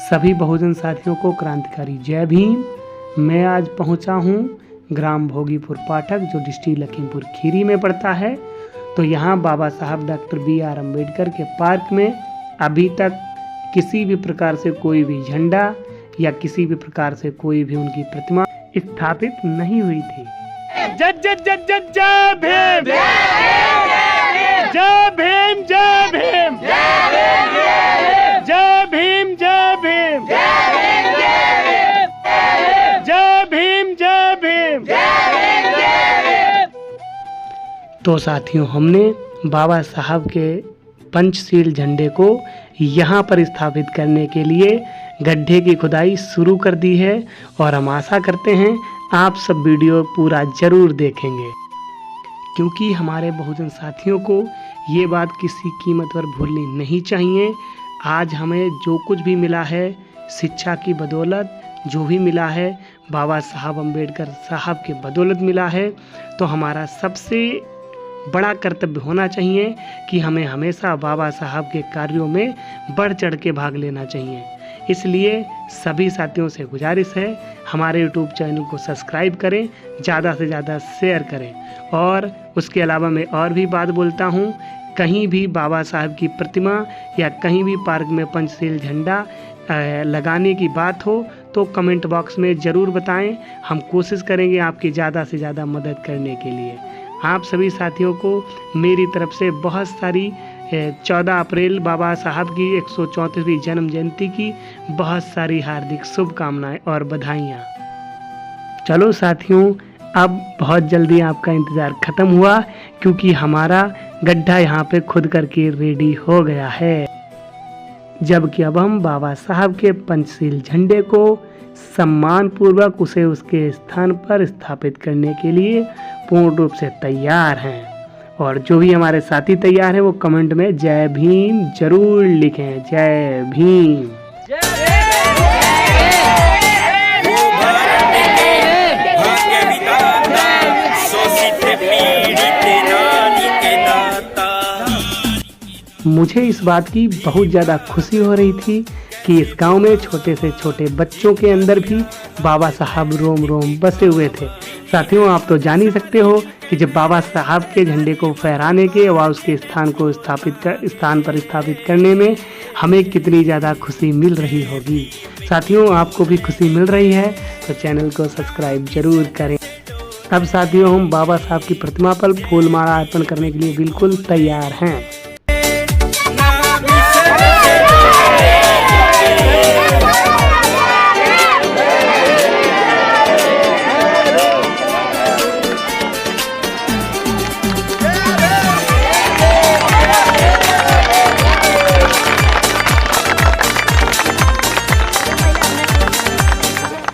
सभी बहुजन साथियों को क्रांतिकारी जय भीम। मैं आज पहुंचा हूं ग्राम भोगीपुर पाठक जो डिस्ट्रिक्ट लखीमपुर खीरी में पड़ता है। तो यहां बाबा साहब डॉक्टर B.R. अम्बेडकर के पार्क में अभी तक किसी भी प्रकार से कोई भी झंडा या किसी भी प्रकार से कोई भी उनकी प्रतिमा स्थापित नहीं हुई थी। जय जय जय जय जय भीम, जय भीम, जय भीम, जय भीम, जय भीम, जय भीम, जय भीम। तो साथियों, हमने बाबा साहब के पंचशील झंडे को यहाँ पर स्थापित करने के लिए गड्ढे की खुदाई शुरू कर दी है और हम आशा करते हैं आप सब वीडियो पूरा जरूर देखेंगे, क्योंकि हमारे बहुजन साथियों को ये बात किसी कीमत पर भूलनी नहीं चाहिए। आज हमें जो कुछ भी मिला है शिक्षा की बदौलत, जो भी मिला है बाबा साहब अम्बेडकर साहब के बदौलत मिला है। तो हमारा सबसे बड़ा कर्तव्य होना चाहिए कि हमें हमेशा बाबा साहब के कार्यों में बढ़ चढ़ के भाग लेना चाहिए। इसलिए सभी साथियों से गुजारिश है, हमारे YouTube चैनल को सब्सक्राइब करें, ज़्यादा से ज़्यादा शेयर करें। और उसके अलावा मैं और भी बात बोलता हूँ, कहीं भी बाबा साहब की प्रतिमा या कहीं भी पार्क में पंचशील झंडा लगाने की बात हो तो कमेंट बॉक्स में ज़रूर बताएं। हम कोशिश करेंगे आपकी ज़्यादा से ज़्यादा मदद करने के लिए। आप सभी साथियों को मेरी तरफ से बहुत सारी 14 अप्रैल बाबा साहब की 134वीं जन्म जयंती की बहुत सारी हार्दिक शुभकामनाएं और बधाइयाँ। चलो साथियों, अब बहुत जल्दी आपका इंतज़ार ख़त्म हुआ, क्योंकि हमारा गड्ढा यहाँ पे खुद करके रेडी हो गया है। जबकि अब हम बाबा साहब के पंचशील झंडे को सम्मान पूर्वक उसे उसके स्थान पर स्थापित करने के लिए पूर्ण रूप से तैयार हैं। और जो भी हमारे साथी तैयार हैं वो कमेंट में जय भीम जरूर लिखें। जय भीम। मुझे इस बात की बहुत ज़्यादा खुशी हो रही थी कि इस गांव में छोटे से छोटे बच्चों के अंदर भी बाबा साहब रोम रोम बसे हुए थे। साथियों, आप तो जान ही सकते हो कि जब बाबा साहब के झंडे को फहराने के व उसके स्थान पर स्थापित करने में हमें कितनी ज़्यादा खुशी मिल रही होगी। साथियों, आपको भी खुशी मिल रही है तो चैनल को सब्सक्राइब जरूर करें। अब साथियों, हम बाबा साहब की प्रतिमा पर फूल माला अर्पण करने के लिए बिल्कुल तैयार हैं।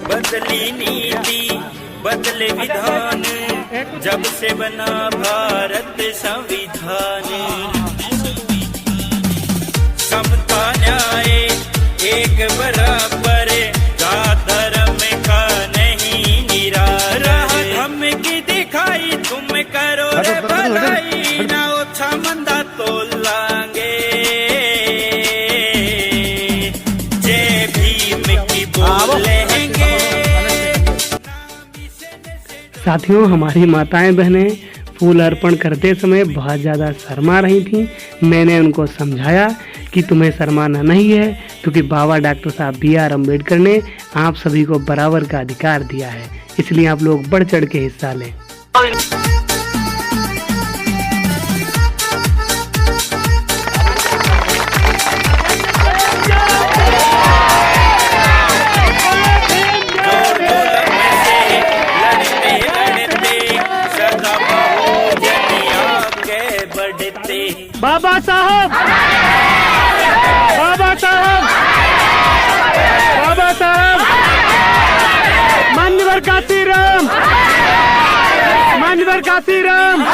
बदली नीति बदले विधान, जब से बना भारत संविधान। समता न्याय एक बराबर, जात धर्म का नहीं निराला। हम की दिखाई तुम करो रे भलाई, ना ओछा मंदा तो लांगे। जय भीम की बोले। साथियों, हमारी माताएं बहनें फूल अर्पण करते समय बहुत ज़्यादा शर्मा रही थीं। मैंने उनको समझाया कि तुम्हें शर्माना नहीं है, क्योंकि बाबा डॉक्टर साहब B.R. अम्बेडकर ने आप सभी को बराबर का अधिकार दिया है, इसलिए आप लोग बढ़ चढ़ के हिस्सा लें। बाबा साहब, बाबा साहब, बाबा साहब, मान्यवर काशीराम, मान्यवर काशीराम,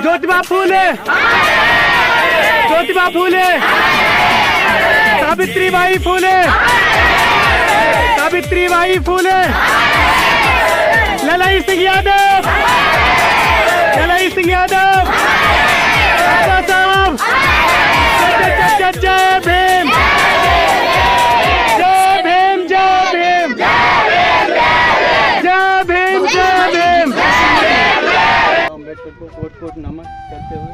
ज्योतिबा फूले, ज्योतिबा फूले, सावित्रीबाई फूले, सावित्रीबाई फूले, ललाई सिंह यादव, ललाई सिंह यादव, बाबा साहब, जय भीम। कोट कोट नमन करते हुए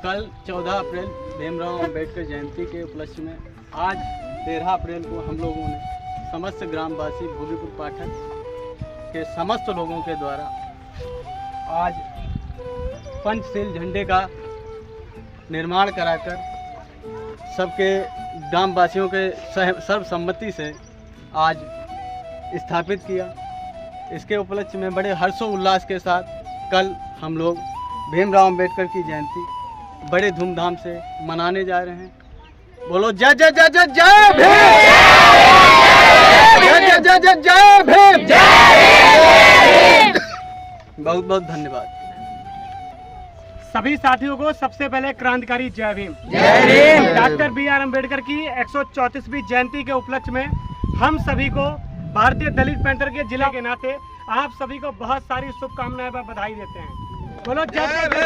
कल 14 अप्रैल भीमराव अंबेडकर जयंती के उपलक्ष्य में आज 13 अप्रैल को हम लोगों ने समस्त ग्रामवासी भोगीपुर पाठक के समस्त लोगों के द्वारा आज पंचशील झंडे का निर्माण कराकर सबके ग्रामवासियों के सर्वसम्मति से आज स्थापित किया। इसके उपलक्ष्य में बड़े हर्षोल्लास के साथ कल हम लोग भीमराव अंबेडकर की जयंती बड़े धूमधाम से मनाने जा रहे हैं। बोलो जय जय जय जय जय भीम, जय जय जय जय जय भीम, बहुत बहुत धन्यवाद। सभी साथियों को सबसे पहले क्रांतिकारी जय भीम। जय भीम। डॉक्टर BR अम्बेडकर की 134वीं जयंती के उपलक्ष्य में हम सभी को भारतीय दलित पैंथर के जिला के नाते आप सभी को बहुत सारी शुभकामनाएं व बधाई देते हैं। बोलो जय भीम।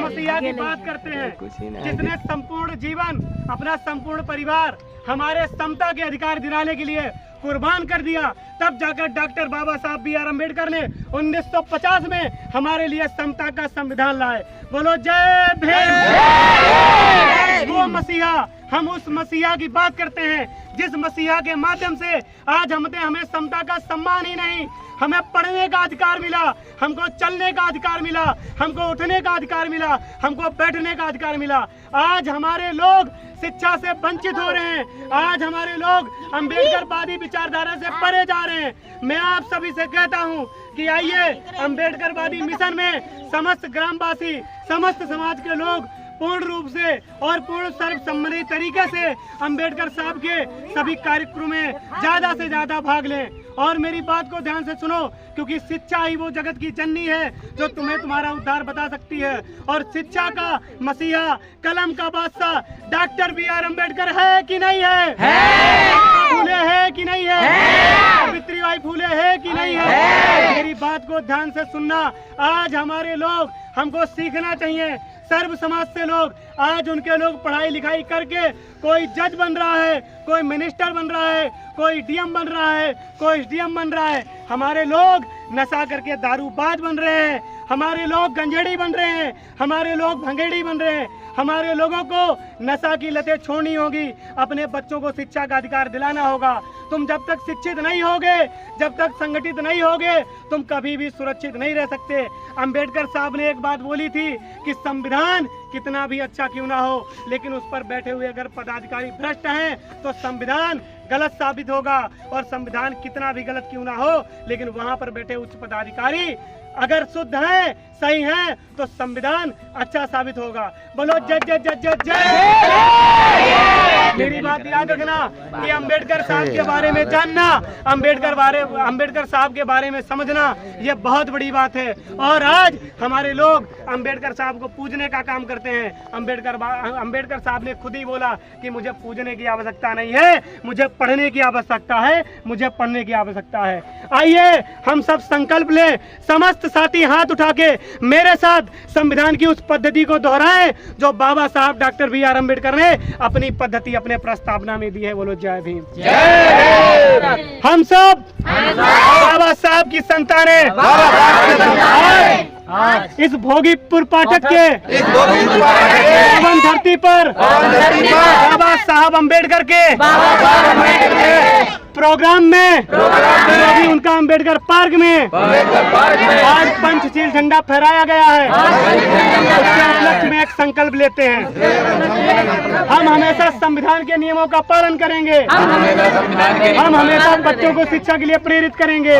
मसीहा की बात करते हैं जिसने संपूर्ण जीवन अपना संपूर्ण परिवार हमारे समता के अधिकार दिलाने के लिए कुर्बान कर दिया, तब जाकर डॉक्टर बाबा साहब BR अम्बेडकर ने 1950 में हमारे लिए समता का संविधान लाए। बोलो जय भीम। वो मसीहा, हम उस मसीहा की बात करते हैं जिस मसीहा के माध्यम से आज हमें समता का सम्मान ही नहीं, हमें पढ़ने का अधिकार मिला, हमको चलने का अधिकार मिला, हमको उठने का अधिकार मिला, हमको बैठने का अधिकार मिला। आज हमारे लोग शिक्षा से वंचित हो रहे हैं, आज हमारे लोग अम्बेडकरवादी विचारधारा से परे जा रहे हैं। मैं आप सभी से कहता हूं कि आइए अम्बेडकरवादी मिशन में समस्त ग्रामवासी, समस्त समाज के लोग पूर्ण रूप से और पूर्ण सर्वसम्मति तरीके से अम्बेडकर साहब के सभी कार्यक्रमों में ज्यादा से ज्यादा भाग लें। और मेरी बात को ध्यान से सुनो, क्योंकि शिक्षा ही वो जगत की जननी है जो तुम्हें तुम्हारा उद्धार बता सकती है। और शिक्षा का मसीहा, कलम का बादशाह डॉक्टर BR अम्बेडकर है कि नहीं है? फूले है कि नहीं है? सावित्रीबाई फूले है कि नहीं है? मेरी बात को ध्यान से सुनना। आज हमारे लोग, हमको सीखना चाहिए। सर्व समाज से लोग आज उनके लोग पढ़ाई लिखाई करके कोई जज बन रहा है, कोई मिनिस्टर बन रहा है, कोई DM बन रहा है, कोई SDM बन रहा है। हमारे लोग नशा करके दारूबाज बन रहे हैं, हमारे लोग गंजेड़ी बन रहे हैं, हमारे लोग भंगेड़ी बन रहे हैं। हमारे लोगों को नशा की लतें छोड़नी होगी, अपने बच्चों को शिक्षा का अधिकार दिलाना होगा। तुम जब तक शिक्षित नहीं होगे, जब तक संगठित नहीं होगे, तुम कभी भी सुरक्षित नहीं रह सकते। अंबेडकर साहब ने एक बात बोली थी कि संविधान कितना भी अच्छा क्यों ना हो, लेकिन उस पर बैठे हुए अगर पदाधिकारी भ्रष्ट हैं तो संविधान गलत साबित होगा। और संविधान कितना भी गलत क्यों ना हो, लेकिन वहां पर बैठे उच्च पदाधिकारी अगर शुद्ध हैं, सही हैं, तो संविधान अच्छा साबित होगा। बोलो जय जय जय जय जय। मेरी बात याद रखना कि अंबेडकर साहब के बारे में जानना, अंबेडकर साहब के बारे में समझना, यह बहुत बड़ी बात है। और आज हमारे लोग अंबेडकर साहब को पूजने का काम करते हैं। अंबेडकर साहब ने खुद ही बोला कि मुझे पूजने की आवश्यकता नहीं है, मुझे पढ़ने की आवश्यकता है, मुझे पढ़ने की आवश्यकता है। आइए हम सब संकल्प लें, समस्त साथी हाथ उठा के मेरे साथ संविधान की उस पद्धति को दोहराएं जो बाबा साहब डॉक्टर BR अम्बेडकर ने अपनी पद्धति अपने प्रस्तावना में दी है। बोलो जय भीम। हम सब बाबा साहब की संतानें इस भोगीपुर पाठक के पावन धरती पर बाबा साहब अम्बेडकर के प्रोग्राम में अभी उनका अम्बेडकर पार्क में आज पंचशील झंडा फहराया गया है। उसके उपलक्ष्य में एक संकल्प लेते हैं, हम हमेशा संविधान के नियमों का पालन करेंगे, हम हमेशा बच्चों को शिक्षा के लिए प्रेरित करेंगे,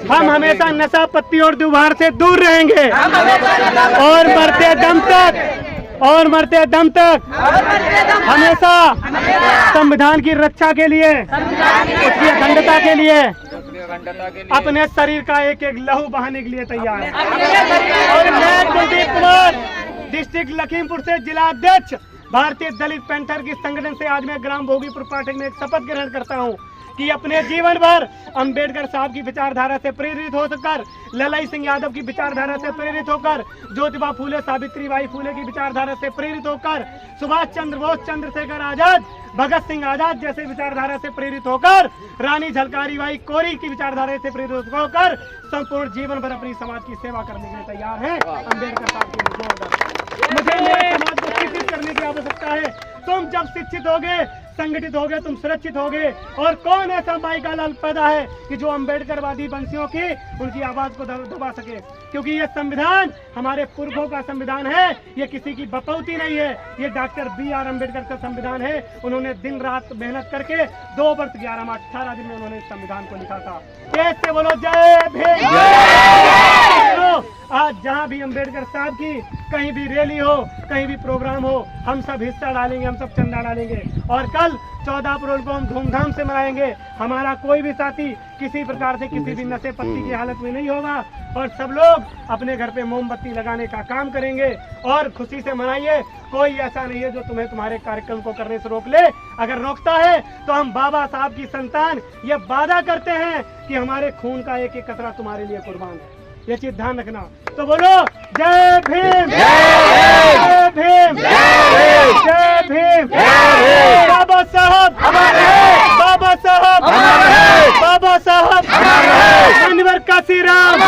हम हमेशा नशा पत्ती और दुर्व्यवहार से दूर रहेंगे और मरते दम तक हमेशा संविधान की रक्षा के लिए, उसकी अखंडता के लिए अपने शरीर का एक एक लहू बहाने के लिए तैयार है। और मैं कुलदीप कुमार, डिस्ट्रिक्ट लखीमपुर से जिला अध्यक्ष भारतीय दलित पैंथर की संगठन से आज मैं ग्राम भोगीपुर पाठक में एक शपथ ग्रहण करता हूँ कि अपने जीवन भर अंबेडकर साहब की विचारधारा से प्रेरित होकर, ललाई सिंह यादव की विचारधारा से प्रेरित होकर, ज्योतिबा फूले सावित्रीबाई फूले की विचारधारा से प्रेरित होकर, सुभाष चंद्र बोस, चंद्रशेखर आजाद, भगत सिंह आजाद जैसे विचारधारा से प्रेरित होकर, रानी झलकारी बाई कोरी की विचारधारा से प्रेरित होकर संपूर्ण जीवन भर अपनी समाज की सेवा करने के लिए तैयार हैं। अंबेडकर साहब की जोरदार। मुझे मेरे समाज को शिक्षित करने की आवश्यकता है। तुम जब शिक्षित होगे, संगठित होगे, तुम सुरक्षित होगे। और कौन ऐसा माई का लाल पैदा है कि जो अंबेडकरवादी वंशियों की उनकी आवाज को दबा सके? क्योंकि ये संविधान हमारे पुरखों का संविधान है, ये किसी की बपौती नहीं है। ये डॉक्टर B.R. अम्बेडकर का संविधान है। उन्होंने दिन रात मेहनत करके 2 वर्ष 11 माह 18 दिन में उन्होंने इस संविधान को लिखा था। कैसे बोलो जय भीम। आज जहाँ भी अंबेडकर साहब की कहीं भी रैली हो, कहीं भी प्रोग्राम हो, हम सब हिस्सा डालेंगे, हम सब चंदा डालेंगे। और कल 14 अप्रैल को हम धूमधाम से मनाएंगे। हमारा कोई भी साथी किसी प्रकार से किसी भी नशे पत्ती की हालत में नहीं होगा। और सब लोग अपने घर पे मोमबत्ती लगाने का काम करेंगे और खुशी से मनाइए। कोई ऐसा नहीं है जो तुम्हें तुम्हारे कार्यक्रम को करने से रोक ले। अगर रोकता है तो हम बाबा साहब की संतान ये वादा करते हैं कि हमारे खून का एक एक कतरा तुम्हारे लिए कुर्बान है। ये चीज ध्यान रखना। तो बोलो जय भीम, जय भीम, जय भीम। बाबा साहब, बाबा साहब, बाबा साहब, माननीय काशीराम।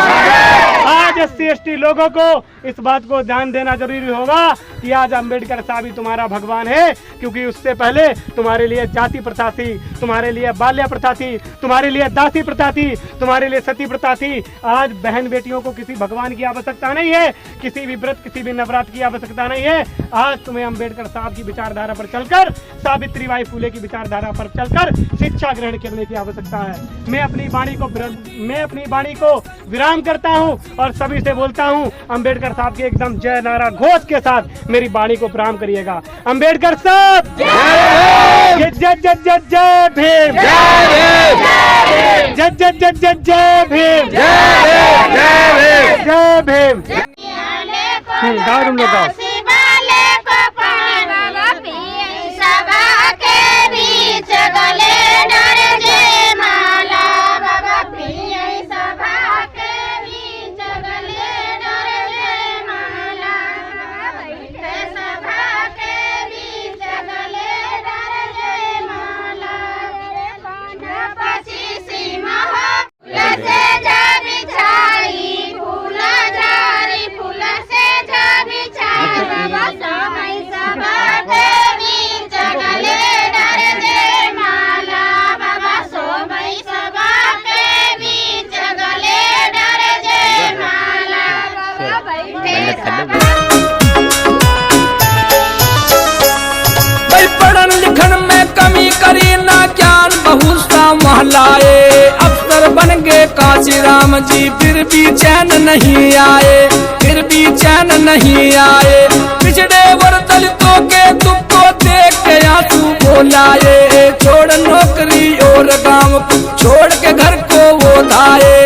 आज SC/ST लोगों को इस बात को ध्यान देना जरूरी होगा कि आज अंबेडकर साहब ही तुम्हारा भगवान है। क्योंकि उससे पहले तुम्हारे लिए जाति प्रथा थी, तुम्हारे लिए बाल्य प्रथा थी, तुम्हारे लिए दासी प्रथा थी, तुम्हारे लिए सती प्रथा थी। आज बहन बेटियों को किसी भगवान की आवश्यकता नहीं है, किसी भी व्रत, किसी भी नवरात्र की आवश्यकता नहीं है। आज तुम्हें अंबेडकर साहब की विचारधारा पर चलकर, सावित्रीबाई फूले की विचारधारा पर चलकर शिक्षा ग्रहण करने की आवश्यकता है। मैं अपनी वाणी को विराम करता हूं और सभी से बोलता हूं, अंबेडकर साहब के एकदम जय नारा घोष के साथ मेरी वाणी को विराम करिएगा। अंबेडकर साहब जय जय जय जय जय भीम, जय जय जय जय जय भीम, जय भीम। गाओ तुम लोग गाओ। पढ़न लिखन में कमी करी ना, ज्ञान बहुत सा महलाए। अफसर बन गए काशीराम जी, फिर भी चैन नहीं आए, फिर भी चैन नहीं आए। पिछड़े वर्ग दलितों के दुख को देख के आंसू बोलाए। छोड़ नौकरी और गांव छोड़ के घर को वो धाए।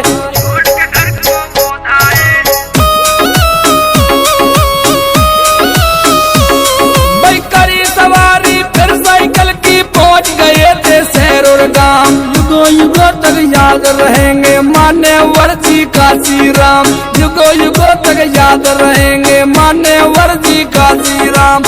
युगो युगो तक याद रहेंगे मान्यवर जी काशीराम, युगो युगो तक याद रहेंगे मान्यवर जी काशीराम।